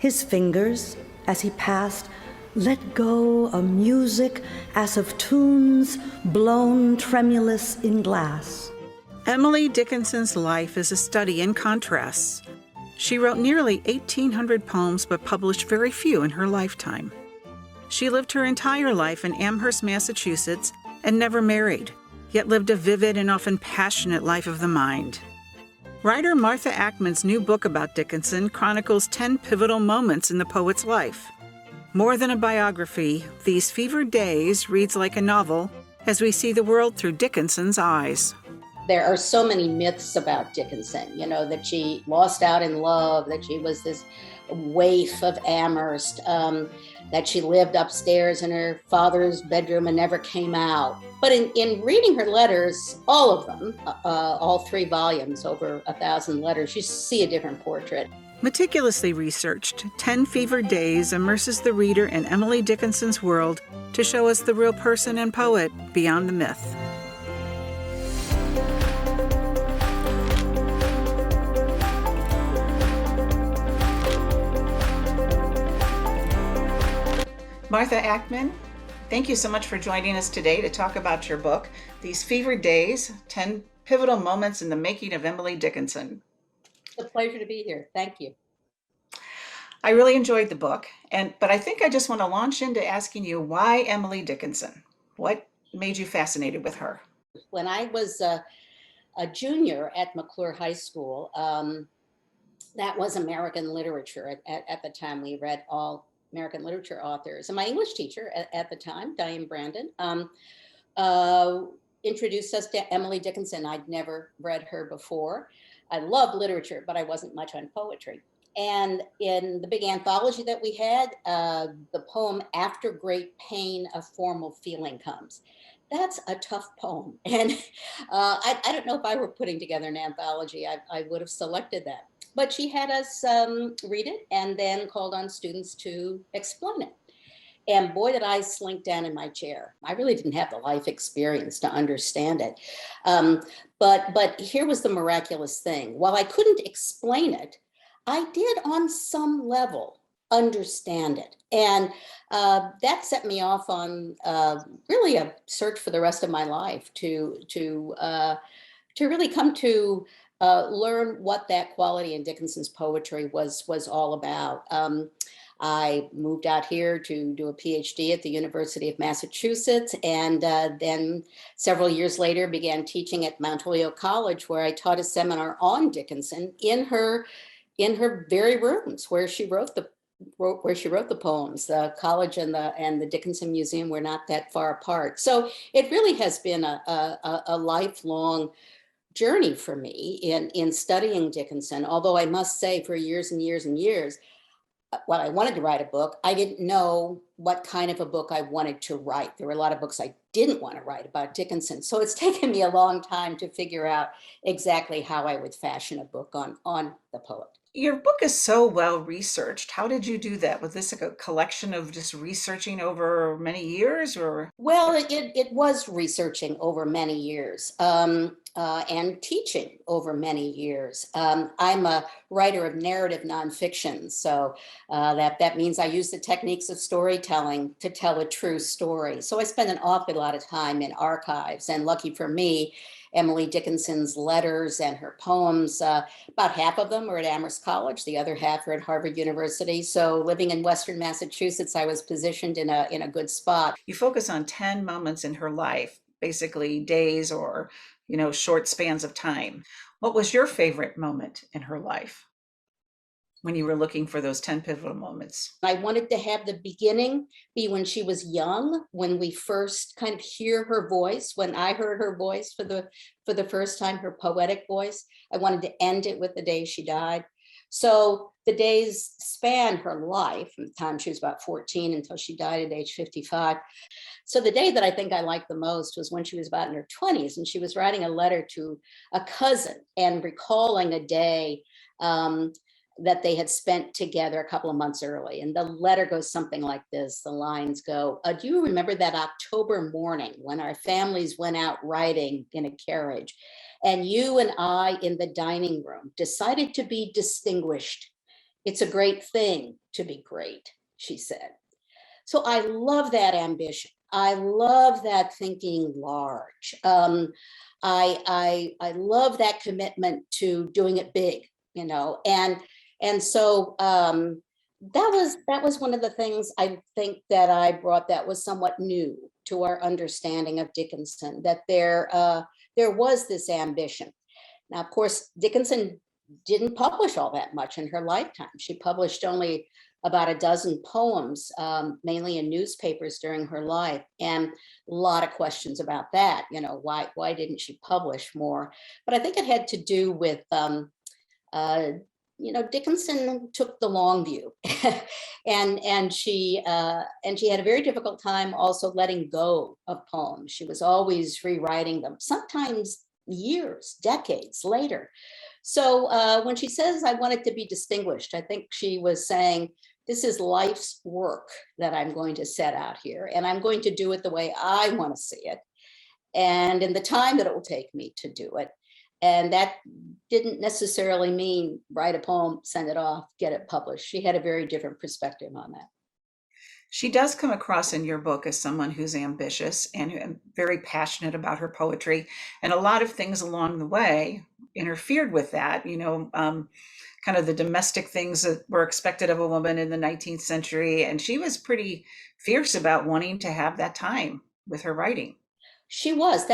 His fingers, as he passed, let go a music as of tunes blown tremulous in glass. Emily Dickinson's life is a study in contrasts. She wrote nearly 1,800 poems but published very few in her lifetime. She lived her entire life in Amherst, Massachusetts, and never married, yet lived a vivid and often passionate life of the mind. Writer Martha Ackmann's new book about Dickinson chronicles 10 pivotal moments in the poet's life. More than a biography, These Fevered Days reads like a novel as we see the world through Dickinson's eyes. There are so many myths about Dickinson, that she lost out in love, that she was this waif of Amherst, that she lived upstairs in her father's bedroom and never came out. But in reading her letters, all of them, all 3 volumes, over 1,000 letters, you see a different portrait. Meticulously researched, 10 Fevered Days immerses the reader in Emily Dickinson's world to show us the real person and poet beyond the myth. Martha Ackmann, thank you so much for joining us today to talk about your book, These Fevered Days, 10 Pivotal Moments in the Making of Emily Dickinson. It's a pleasure to be here. Thank you. I really enjoyed the book, but I think I just want to launch into asking you, why Emily Dickinson? What made you fascinated with her? When I was a junior at McClure High School, that was American literature. At the time, we read all American literature authors. And my English teacher at the time, Diane Brandon, introduced us to Emily Dickinson. I'd never read her before. I loved literature, but I wasn't much on poetry. And in the big anthology that we had, the poem After Great Pain, a Formal Feeling Comes. That's a tough poem. And I don't know if I were putting together an anthology, I would have selected that. But she had us read it and then called on students to explain it. And boy, did I slink down in my chair. I really didn't have the life experience to understand it. But here was the miraculous thing. While I couldn't explain it, I did on some level understand it. And that set me off on really a search for the rest of my life to really come to learn what that quality in Dickinson's poetry was all about. I moved out here to do a PhD at the University of Massachusetts, and then several years later began teaching at Mount Holyoke College, where I taught a seminar on Dickinson in her very rooms where she wrote the poems. The college and the Dickinson Museum were not that far apart. So it really has been a lifelong journey for me in studying Dickinson. Although I must say, for years and years and years, when I wanted to write a book, I didn't know what kind of a book I wanted to write. There were a lot of books I didn't want to write about Dickinson. So it's taken me a long time to figure out exactly how I would fashion a book on the poet. Your book is so well researched. How did you do that? Was this a collection of just researching over many years, or? Well, it was researching over many years and teaching over many years. I'm a writer of narrative nonfiction, so that means I use the techniques of storytelling to tell a true story. So I spend an awful lot of time in archives, and lucky for me, Emily Dickinson's letters and her poems, about half of them are at Amherst College, the other half are at Harvard University. So living in Western Massachusetts, I was positioned in a good spot. You focus on 10 moments in her life, basically days or, short spans of time. What was your favorite moment in her life when you were looking for those 10 pivotal moments? I wanted to have the beginning be when she was young, when we first kind of hear her voice, when I heard her voice for the first time, her poetic voice. I wanted to end it with the day she died. So the days span her life, from the time she was about 14 until she died at age 55. So the day that I think I liked the most was when she was about in her 20s, and she was writing a letter to a cousin and recalling a day that they had spent together a couple of months early. And the letter goes something like this. The lines go, do you remember that October morning when our families went out riding in a carriage, and you and I in the dining room decided to be distinguished It's a great thing to be great, she said. So I love that ambition. I love that thinking large. I love that commitment to doing it big, and so that was one of the things I think that I brought that was somewhat new to our understanding of Dickinson, that there was this ambition. Now, of course, Dickinson didn't publish all that much in her lifetime. She published only about a dozen poems, mainly in newspapers during her life, and a lot of questions about that. Why didn't she publish more? But I think it had to do with Dickinson took the long view, and she had a very difficult time also letting go of poems. She was always rewriting them, sometimes years, decades later. So when she says, I want it to be distinguished, I think she was saying, this is life's work that I'm going to set out here, and I'm going to do it the way I want to see it, and in the time that it will take me to do it. And that didn't necessarily mean write a poem, send it off, get it published. She had a very different perspective on that. She does come across in your book as someone who's ambitious and very passionate about her poetry. And a lot of things along the way interfered with that, kind of the domestic things that were expected of a woman in the 19th century. And she was pretty fierce about wanting to have that time with her writing. She was.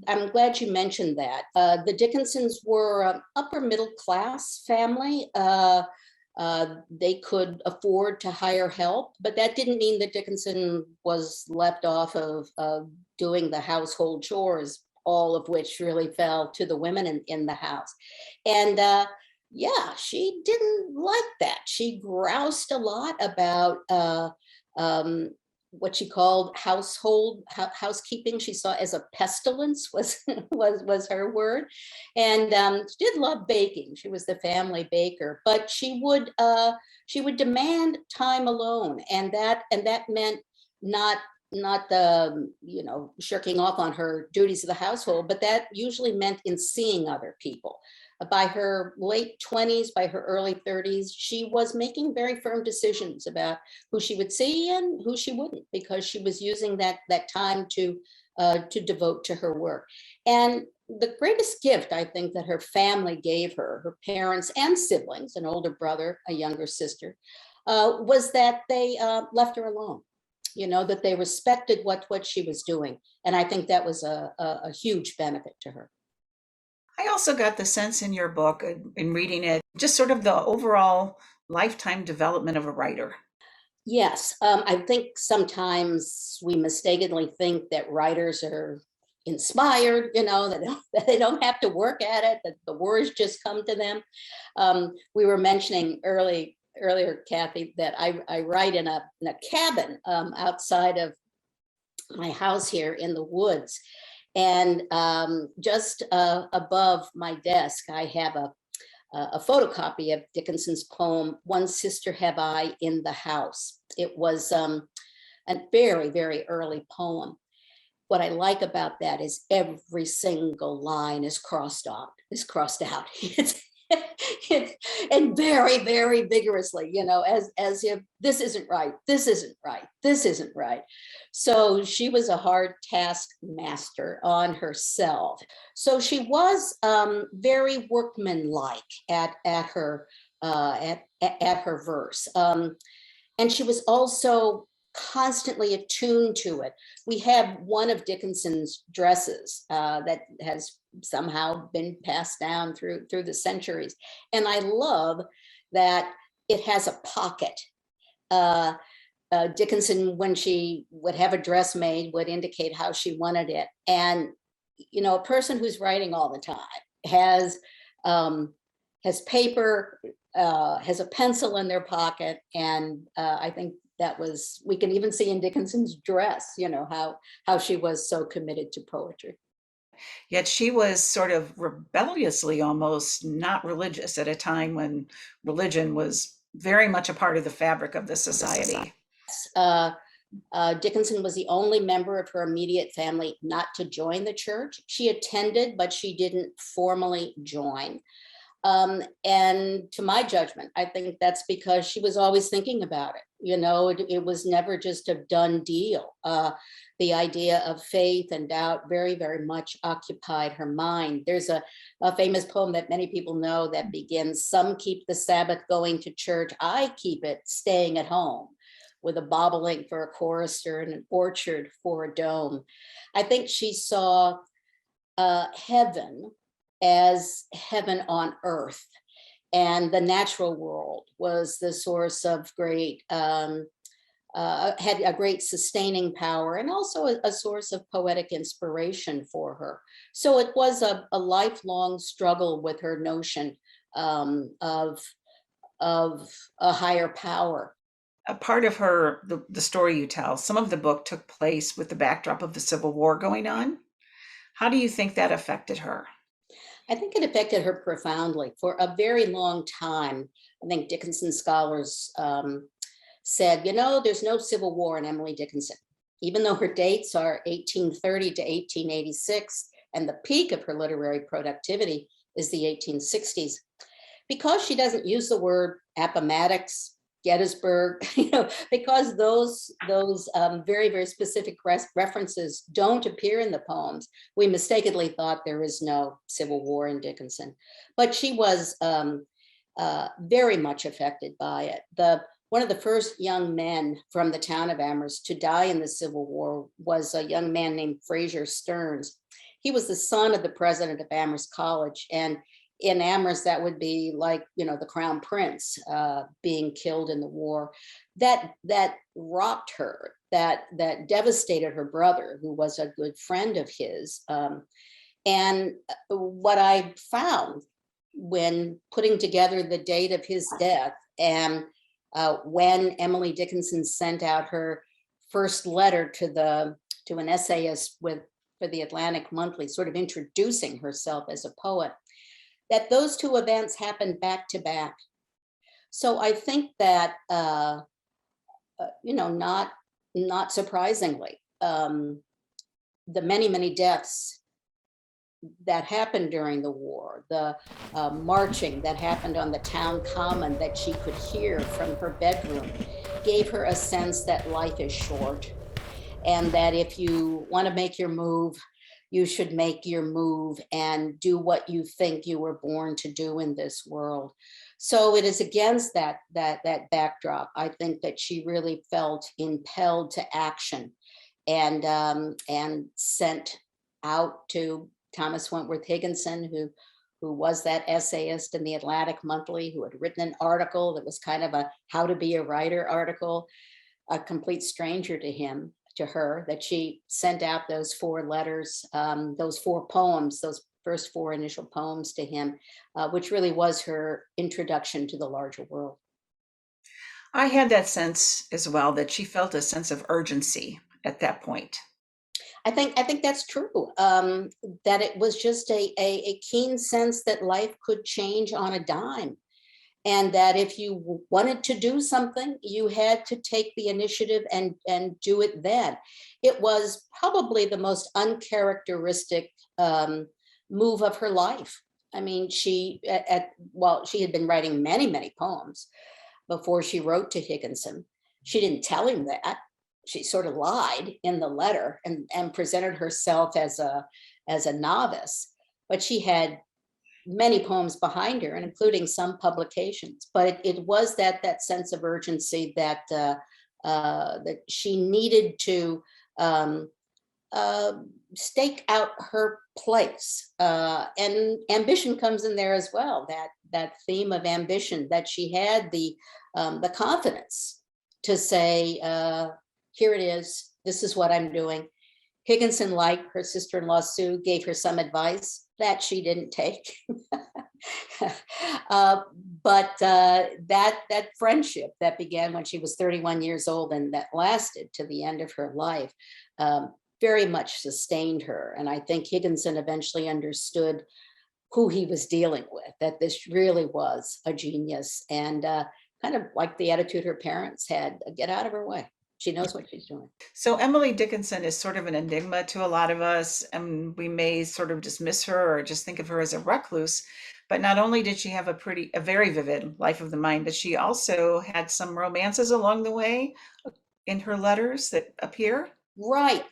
I'm glad you mentioned that. The Dickinsons were an upper middle class family. They could afford to hire help, but that didn't mean that Dickinson was left off of doing the household chores, all of which really fell to the women in the house. And yeah, she didn't like that. She groused a lot about what she called housekeeping. She saw as a pestilence was her word, and she did love baking. She was the family baker, but she would demand time alone, and that meant not the shirking off on her duties of the household, but that usually meant in seeing other people. By her late 20s, by her early 30s, she was making very firm decisions about who she would see and who she wouldn't, because she was using that time to devote to her work. And the greatest gift, I think, that her family gave her, her parents and siblings, an older brother, a younger sister, was that they left her alone. That they respected what she was doing. And I think that was a huge benefit to her. I also got the sense in your book, in reading it, just sort of the overall lifetime development of a writer. Yes, I think sometimes we mistakenly think that writers are inspired, that they don't have to work at it, that the words just come to them. We were mentioning earlier, Kathy, that I write in a cabin outside of my house here in the woods. And just above my desk, I have a photocopy of Dickinson's poem, One Sister Have I in the House. It was a very, very early poem. What I like about that is every single line is crossed out. And very, very vigorously, as if this isn't right, this isn't right, this isn't right. So she was a hard taskmaster on herself. So she was very workmanlike at her verse, and she was also constantly attuned to it. We have one of Dickinson's dresses that has somehow been passed down through the centuries, and I love that it has a pocket. Dickinson, when she would have a dress made, would indicate how she wanted it, and a person who's writing all the time has paper, has a pencil in their pocket, and I think we can even see in Dickinson's dress, how she was so committed to poetry. Yet she was sort of rebelliously almost not religious at a time when religion was very much a part of the fabric of the society. Dickinson was the only member of her immediate family not to join the church. She attended, but she didn't formally join. And to my judgment, I think that's because she was always thinking about it. It was never just a done deal. The idea of faith and doubt very, very much occupied her mind. There's a famous poem that many people know that begins, "Some keep the Sabbath going to church. I keep it staying at home, with a bobolink for a chorister and an orchard for a dome." I think she saw heaven as heaven on earth, and the natural world was the source of great had a great sustaining power, and also a source of poetic inspiration for her. So it was a lifelong struggle with her notion of a higher power. A part of the story you tell, some of the book took place with the backdrop of the Civil War going on. How do you think that affected her? I think it affected her profoundly for a very long time. I think Dickinson scholars said, there's no Civil War in Emily Dickinson, even though her dates are 1830 to 1886, and the peak of her literary productivity is the 1860s. Because she doesn't use the word Appomattox, Gettysburg, because those very, very specific references don't appear in the poems, we mistakenly thought there is no Civil War in Dickinson. But she was very much affected by it. One of the first young men from the town of Amherst to die in the Civil War was a young man named Fraser Stearns. He was the son of the president of Amherst College, and in Amherst, that would be like, the Crown Prince being killed in the war. That rocked her, that devastated her brother, who was a good friend of his. And what I found when putting together the date of his death and when Emily Dickinson sent out her first letter to an essayist for the Atlantic Monthly, sort of introducing herself as a poet, that those two events happened back to back. So I think that, not surprisingly, the many, many deaths that happened during the war, the marching that happened on the town common that she could hear from her bedroom, gave her a sense that life is short, and that if you want to make your move, you should make your move and do what you think you were born to do in this world. So it is against that backdrop, I think, that she really felt impelled to action, and sent out to Thomas Wentworth Higginson, who was that essayist in the Atlantic Monthly, who had written an article that was kind of a how to be a writer article, a complete stranger to her, that she sent out those 4 letters, those 4 poems, those first 4 initial poems to him, which really was her introduction to the larger world. I had that sense as well, that she felt a sense of urgency at that point. I think that's true. That it was just a keen sense that life could change on a dime, and that if you wanted to do something, you had to take the initiative and do it then. It was probably the most uncharacteristic move of her life. I mean, she had been writing many, many poems before she wrote to Higginson. She didn't tell him that. She sort of lied in the letter and presented herself as a novice, but she had many poems behind her, and including some publications. But it was that sense of urgency that she needed to stake out her place, and ambition comes in there as well. That theme of ambition, that she had the confidence to say, here it is, this is what I'm doing. Higginson, like her sister-in-law Sue, gave her some advice that she didn't take. But that friendship that began when she was 31 years old and that lasted to the end of her life very much sustained her. And I think Higginson eventually understood who he was dealing with, that this really was a genius, and kind of like the attitude her parents had, get out of her way. She knows what she's doing. So Emily Dickinson is sort of an enigma to a lot of us, and we may sort of dismiss her or just think of her as a recluse. But not only did she have a very vivid life of the mind, but she also had some romances along the way in her letters that appear. Right.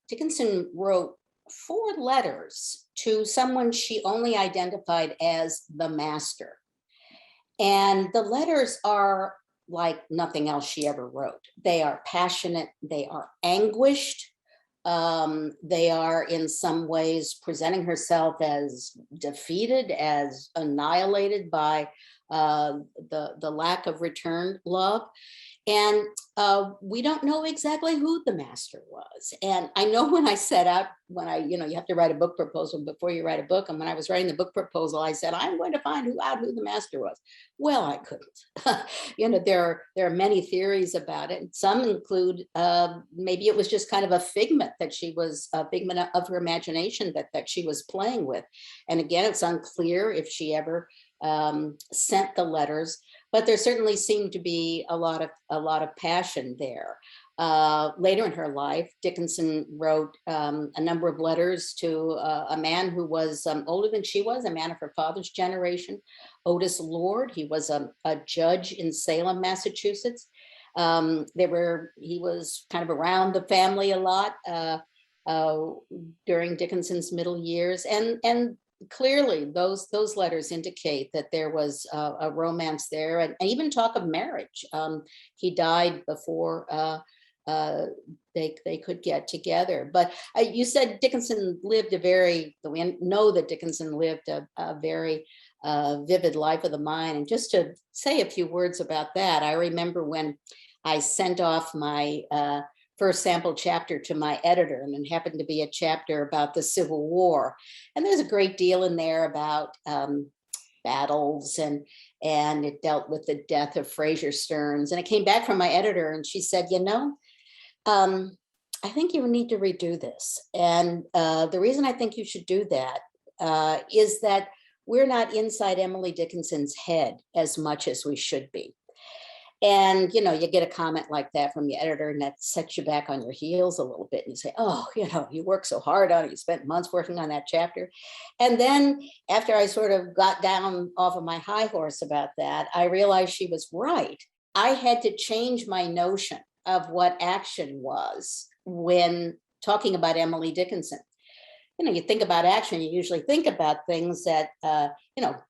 Dickinson wrote 4 letters to someone she only identified as the master. And the letters are like nothing else she ever wrote. They are passionate, they are anguished. They are in some ways presenting herself as defeated, as annihilated by the lack of returned love. And we don't know exactly who the master was. And I know when I set out, you have to write a book proposal before you write a book. And when I was writing the book proposal, I said, I'm going to find out who the master was. Well, I couldn't. There are many theories about it. Some include maybe it was just kind of a figment of her imagination that she was playing with. And again, it's unclear if she ever sent the letters, but there certainly seemed to be a lot of passion there. Later in her life, Dickinson wrote a number of letters to a man who was older than she was, a man of her father's generation, Otis Lord. He was a judge in Salem, Massachusetts. He was kind of around the family a lot during Dickinson's middle years, and clearly those letters indicate that there was a romance there, and even talk of marriage. He died before they could get together. But you said Dickinson lived we know that Dickinson lived a very vivid life of the mind. And just to say a few words about that, I remember when I sent off my first sample chapter to my editor, and it happened to be a chapter about the Civil War. And there's a great deal in there about battles, and it dealt with the death of Fraser Stearns. And it came back from my editor, and she said, I think you need to redo this. And the reason I think you should do that is that we're not inside Emily Dickinson's head as much as we should be. And, you get a comment like that from your editor, and that sets you back on your heels a little bit. And you say, oh, you worked so hard on it. You spent months working on that chapter. And then after I sort of got down off of my high horse about that, I realized she was right. I had to change my notion of what action was when talking about Emily Dickinson. You think about action, you usually think about things that,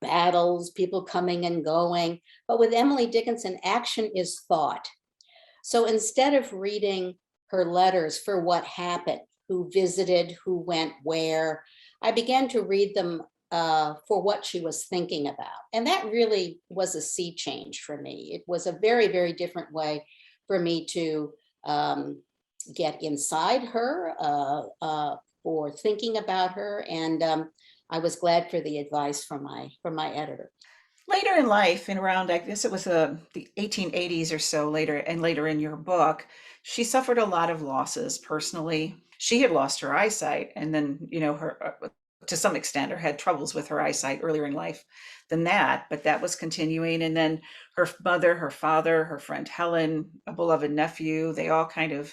battles, people coming and going. But with Emily Dickinson, action is thought. So instead of reading her letters for what happened, who visited, who went where, I began to read them for what she was thinking about. And that really was a sea change for me. It was a very, very different way for me to get inside her, for thinking about her. And I was glad for the advice from my editor. Later in life, in around, I guess it was the 1880s or so, later in your book, she suffered a lot of losses personally. She had lost her eyesight, and then, her to some extent, or had troubles with her eyesight earlier in life than that, but that was continuing. And then her mother, her father, her friend Helen, a beloved nephew, they all kind of,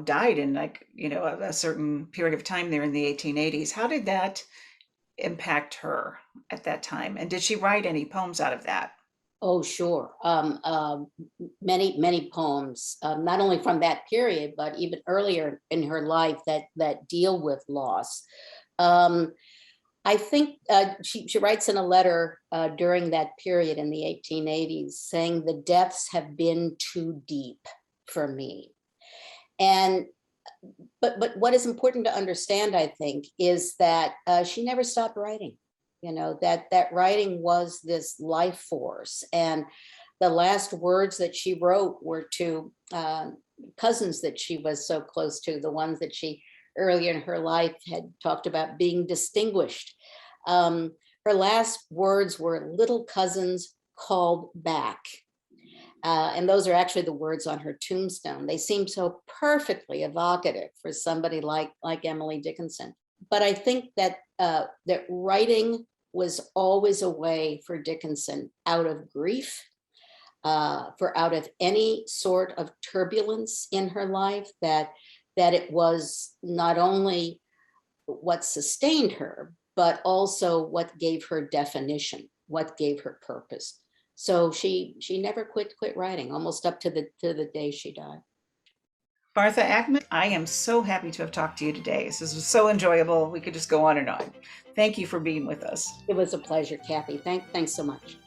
died in a certain period of time there in the 1880s. How did that impact her at that time? And did she write any poems out of that? Oh, sure. Many, many poems, not only from that period, but even earlier in her life that deal with loss. I think she writes in a letter during that period in the 1880s saying, the depths have been too deep for me. And but what is important to understand, I think, is that she never stopped writing. That writing was this life force. And the last words that she wrote were to cousins that she was so close to, the ones that she earlier in her life had talked about being distinguished. Her last words were little cousins called back. And those are actually the words on her tombstone. They seem so perfectly evocative for somebody like Emily Dickinson. But I think that that writing was always a way for Dickinson out of grief, for out of any sort of turbulence in her life, that it was not only what sustained her, but also what gave her definition, what gave her purpose. So she never quit writing, almost up to the day she died. Martha Ackmann, I am so happy to have talked to you today. This was so enjoyable. We could just go on and on. Thank you for being with us. It was a pleasure, Kathy. Thanks so much.